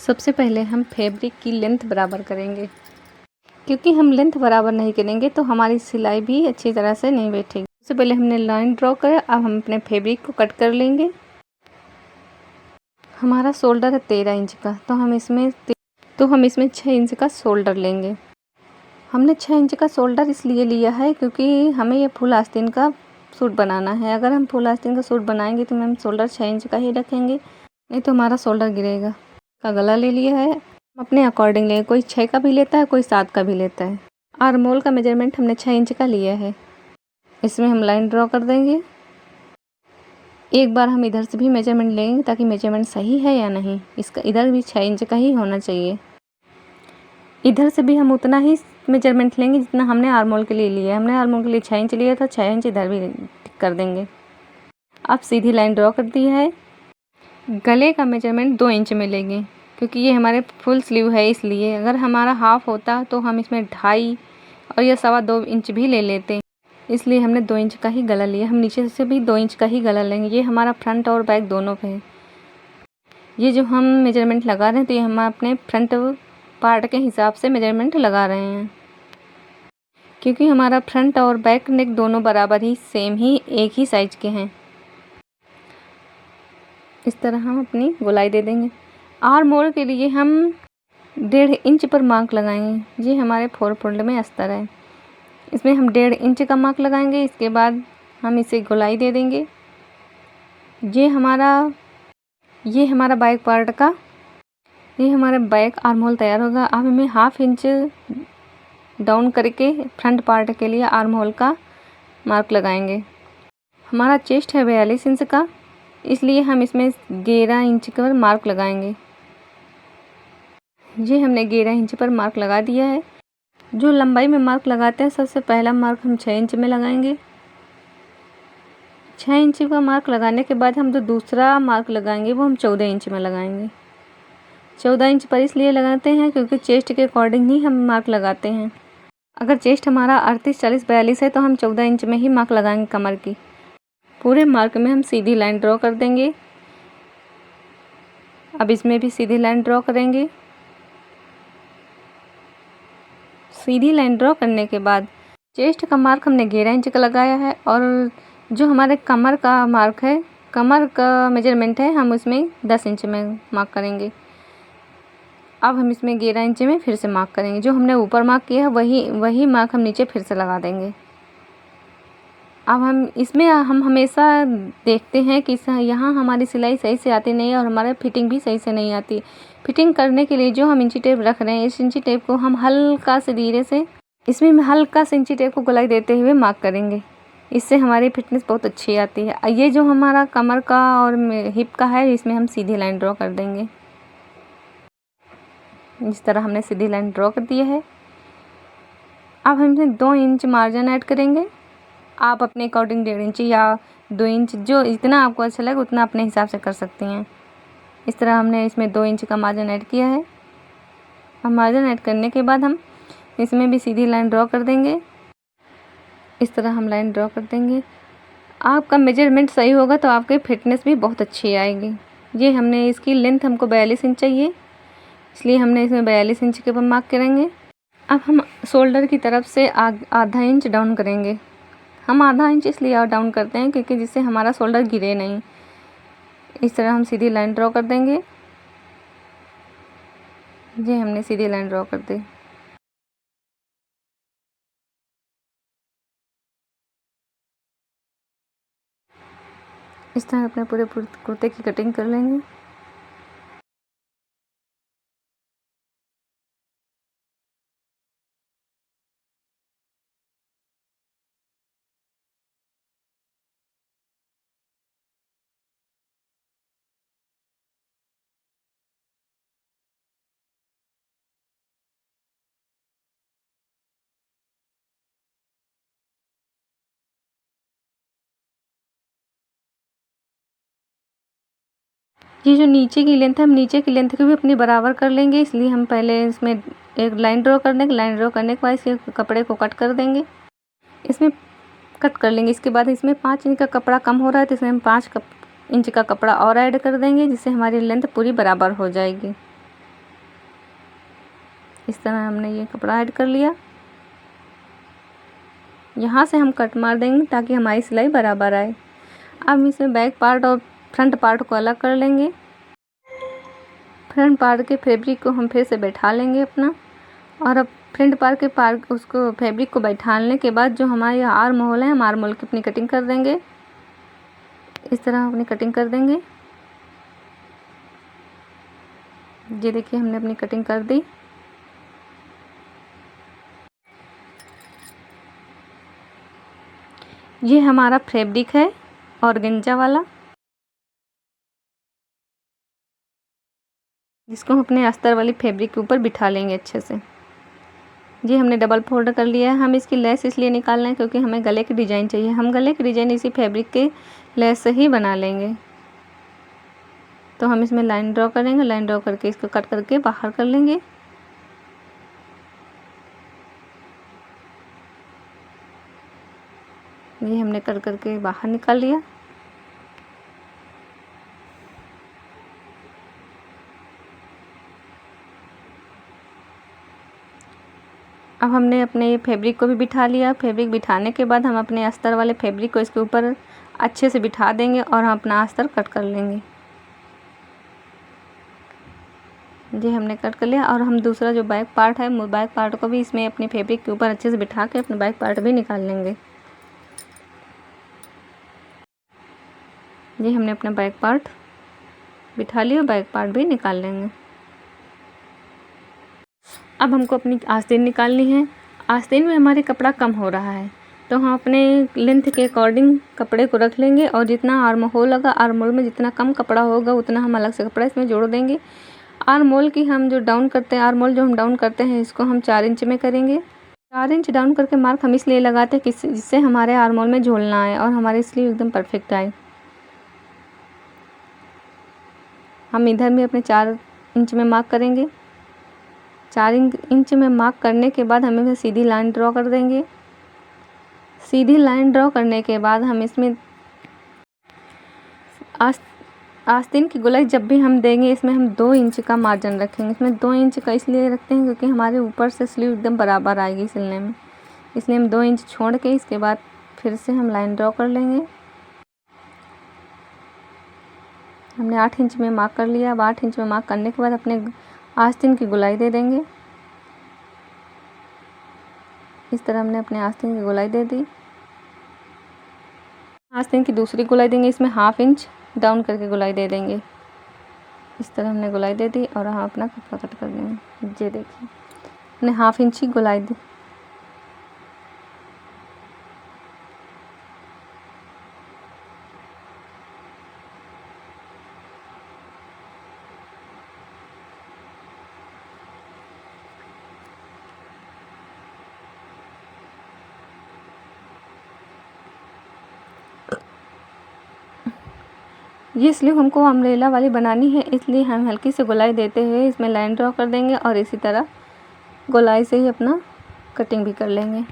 सबसे पहले हम फैब्रिक की लेंथ बराबर करेंगे, क्योंकि हम लेंथ बराबर नहीं करेंगे तो हमारी सिलाई भी अच्छी तरह से नहीं बैठेगी। सबसे पहले हमने लाइन ड्रॉ करा, अब हम अपने फैब्रिक को कट कर लेंगे। हमारा शोल्डर है 13 इंच का, तो हम इसमें 6 इंच का शोल्डर लेंगे। हमने 6 इंच का शोल्डर इसलिए लिया है क्योंकि हमें ये फुल आस्तीन का सूट बनाना है। अगर हम फुल आस्तीन का सूट बनाएंगे तो हम शोल्डर 6 इंच का ही रखेंगे, नहीं तो हमारा शोल्डर गिरेगा। का गला ले लिया है, हम अपने अकॉर्डिंग लेंगे। कोई 6 का भी लेता है, कोई 7 का भी लेता है। आर्म होल का मेजरमेंट हमने 6 इंच का लिया है। इसमें हम लाइन ड्रॉ कर देंगे। एक बार हम इधर से भी मेजरमेंट लेंगे ताकि मेजरमेंट सही है या नहीं। इसका इधर भी 6 इंच का ही होना चाहिए। इधर से भी हम उतना ही मेजरमेंट लेंगे जितना हमने आर्म होल के लिए लिया है। हमने आर्म होल के लिए 6 इंच लिया था, 6 इंच इधर भी कर देंगे। अब सीधी लाइन ड्रॉ कर दी है। गले का मेजरमेंट 2 इंच में लेंगे, क्योंकि ये हमारे फुल स्लीव है, इसलिए। अगर हमारा हाफ होता तो हम इसमें 2.5 और या 2.25 इंच भी ले लेते, इसलिए हमने 2 इंच का ही गला लिया। हम नीचे से भी 2 इंच का ही गला लेंगे। ये हमारा फ्रंट और बैक दोनों पे है। ये जो हम मेजरमेंट लगा रहे हैं तो ये हम अपने फ्रंट पार्ट के हिसाब से मेजरमेंट लगा रहे हैं, क्योंकि हमारा फ्रंट और बैक नेक दोनों बराबर ही सेम ही एक ही साइज के हैं। इस तरह हम अपनी गोलाई दे देंगे। आर्म होल के लिए हम 1.5 इंच पर मार्क लगाएंगे। ये हमारे 4 फोल्ड में अस्तर है, इसमें हम 1.5 इंच का मार्क लगाएंगे। इसके बाद हम इसे गोलाई दे देंगे। ये हमारा बैक पार्ट का, ये हमारा बैक आर्म होल तैयार होगा। अब हमें 1/2 इंच डाउन करके फ्रंट पार्ट के लिए आर्म होल का मार्क लगाएंगे। हमारा चेस्ट है 42 इंच का, इसलिए हम इसमें 11 इंच पर मार्क लगाएंगे। ये हमने 11 इंच पर मार्क लगा दिया है। जो लंबाई में मार्क लगाते हैं, सबसे पहला मार्क हम 6 इंच में लगाएंगे। 6 इंच का मार्क लगाने के बाद हम जो दूसरा मार्क लगाएंगे वो हम 14 इंच में लगाएंगे। 14 इंच पर इसलिए लगाते हैं क्योंकि चेस्ट के अकॉर्डिंग ही हम मार्क लगाते हैं। अगर चेस्ट हमारा 38, 40, 42 है तो हम 14 इंच में ही मार्क लगाएंगे कमर की। पूरे मार्क में हम सीधी लाइन ड्रॉ कर देंगे। अब इसमें भी सीधी लाइन ड्रॉ करेंगे। सीधी लाइन ड्रॉ करने के बाद चेस्ट का मार्क हमने 11 इंच का लगाया है, और जो हमारे कमर का मार्क है, कमर का मेजरमेंट है, हम उसमें 10 इंच में मार्क करेंगे। अब हम इसमें 11 इंच में फिर से मार्क करेंगे। जो हमने ऊपर मार्क किया है वही मार्क हम नीचे फिर से लगा देंगे। अब हम हमेशा देखते हैं कि यहाँ हमारी सिलाई सही से आती नहीं है और हमारा फिटिंग भी सही से नहीं आती। फिटिंग करने के लिए जो हम इंची टेप रख रहे हैं, इस इंची टेप को हम हल्का से धीरे से इसमें हल्का से इंची टेप को गोलाई देते हुए मार्क करेंगे। इससे हमारी फिटनेस बहुत अच्छी आती है। ये जो हमारा कमर का और हिप का है, इसमें हम सीधी लाइन ड्रॉ कर देंगे। इस तरह हमने सीधी लाइन ड्रॉ कर दिया है। अब हम इसमें 2 इंच मार्जिन ऐड करेंगे। आप अपने अकॉर्डिंग 1.5 इंच या 2 इंच, जो इतना आपको अच्छा लगे उतना अपने हिसाब से कर सकती हैं। इस तरह हमने इसमें 2 इंच का मार्जिन ऐड किया है। अब मार्जिन ऐड करने के बाद हम इसमें भी सीधी लाइन ड्रॉ कर देंगे। इस तरह हम लाइन ड्रॉ कर देंगे। आपका मेजरमेंट सही होगा तो आपकी फिटनेस भी बहुत अच्छी आएगी। ये हमने इसकी लेंथ हमको 42 इंच चाहिए, इसलिए हमने इसमें 42 इंच के ऊपर मार्क करेंगे। अब हम शोल्डर की तरफ से आधा इंच डाउन करेंगे। हम आधा इंच इसलिए डाउन करते हैं क्योंकि जिससे हमारा शोल्डर गिरे नहीं। इस तरह हम सीधी लाइन ड्रॉ कर देंगे। ये हमने सीधी लाइन ड्रॉ कर दी। इस तरह अपने पूरे कुर्ते की कटिंग कर लेंगे। ये जो नीचे की लेंथ है, हम नीचे की लेंथ को भी अपनी बराबर कर लेंगे, इसलिए हम पहले इसमें एक लाइन ड्रॉ कर देंगे। लाइन ड्रॉ करने के बाद इसके कपड़े को कट कर देंगे। इसमें कट कर लेंगे। इसके बाद इसमें 5 इंच का कपड़ा कम हो रहा है तो इसमें हम 5 इंच का कपड़ा और ऐड कर देंगे, जिससे हमारी लेंथ पूरी बराबर हो जाएगी। इस तरह हमने ये कपड़ा ऐड कर लिया। यहाँ से हम कट मार देंगे ताकि हमारी सिलाई बराबर आए। अब हम इसमें बैक पार्ट और फ्रंट पार्ट को अलग कर लेंगे। फ्रंट पार्ट के फैब्रिक को हम फिर से बैठा लेंगे अपना, और अब फ्रंट पार्ट के उसको फैब्रिक को बैठाने के बाद जो हमारे आर्म होल है, हम आर्म होल की अपनी कटिंग कर देंगे। इस तरह अपनी कटिंग कर देंगे। ये देखिए हमने अपनी कटिंग कर दी। ये हमारा फैब्रिक है ऑर्गेन्जा वाला, जिसको हम अपने अस्तर वाली फैब्रिक के ऊपर बिठा लेंगे अच्छे से। ये हमने डबल फोल्ड कर लिया है। हम इसकी लेस इसलिए निकाल रहे हैं क्योंकि हमें गले की डिज़ाइन चाहिए। हम गले की डिज़ाइन इसी फैब्रिक के लेस से ही बना लेंगे। तो हम इसमें लाइन ड्रॉ करेंगे, लाइन ड्रॉ करके इसको कट करके बाहर कर लेंगे। ये हमने कट करके बाहर निकाल लिया। अब हमने अपने फैब्रिक को भी बिठा लिया। फैब्रिक बिठाने के बाद हम अपने अस्तर वाले फैब्रिक को इसके ऊपर अच्छे से बिठा देंगे और हम अपना अस्तर कट कर लेंगे। ये हमने कट कर लिया, और हम दूसरा जो बैक पार्ट है, बैक पार्ट को भी इसमें अपने फैब्रिक के ऊपर अच्छे से बिठा के अपना बैक पार्ट भी निकाल लेंगे। ये हमने अपना बैक पार्ट बिठा लिया, बैक पार्ट भी निकाल लेंगे। अब हमको अपनी आस्तीन निकालनी है। आस्तीन में हमारे कपड़ा कम हो रहा है, तो हम अपने लेंथ के अकॉर्डिंग कपड़े को रख लेंगे, और जितना आर्म होल होगा, आर्म होल में जितना कम कपड़ा होगा उतना हम अलग से कपड़ा इसमें जोड़ देंगे। आर्म होल की हम जो डाउन करते हैं, आर्म होल जो हम डाउन करते हैं, इसको हम 4 इंच में करेंगे। 4 इंच डाउन करके मार्क हम इसलिए लगाते हैं कि जिससे हमारे आर्म होल में झोलना आए और हमारी स्लीव एकदम परफेक्ट आए। हम इधर भी अपने 4 इंच में मार्क करेंगे। 4 इंच में मार्क करने के बाद हम इसमें सीधी लाइन ड्रॉ कर देंगे। सीधी लाइन ड्रॉ करने के बाद हम इसमें आस्तीन की गोलाई जब भी हम देंगे, इसमें हम 2 इंच का मार्जिन रखेंगे। इसमें 2 इंच का इसलिए रखते हैं क्योंकि हमारे ऊपर से स्लीव एकदम बराबर आएगी सिलने में, इसलिए हम 2 इंच छोड़ के इसके बाद फिर से हम लाइन ड्रॉ कर लेंगे। हमने 8 इंच में मार्क कर लिया। अब 8 इंच में मार्क करने के बाद अपने आस्तीन की गोलाई दे देंगे। इस तरह हमने अपने आस्तीन की गोलाई दे दी। आस्तीन की दूसरी गोलाई देंगे, इसमें 1/2 इंच डाउन करके गोलाई दे देंगे। इस तरह हमने गोलाई दे दी और हम अपना कपड़ा कट कर देंगे। ये देखिए हमने 1/2 इंच की गोलाई दी। ये स्लीव हमको अम्ब्रेला वाली बनानी है, इसलिए हम हल्की से गोलाई देते हुए इसमें लाइन ड्रॉ कर देंगे और इसी तरह गोलाई से ही अपना कटिंग भी कर लेंगे।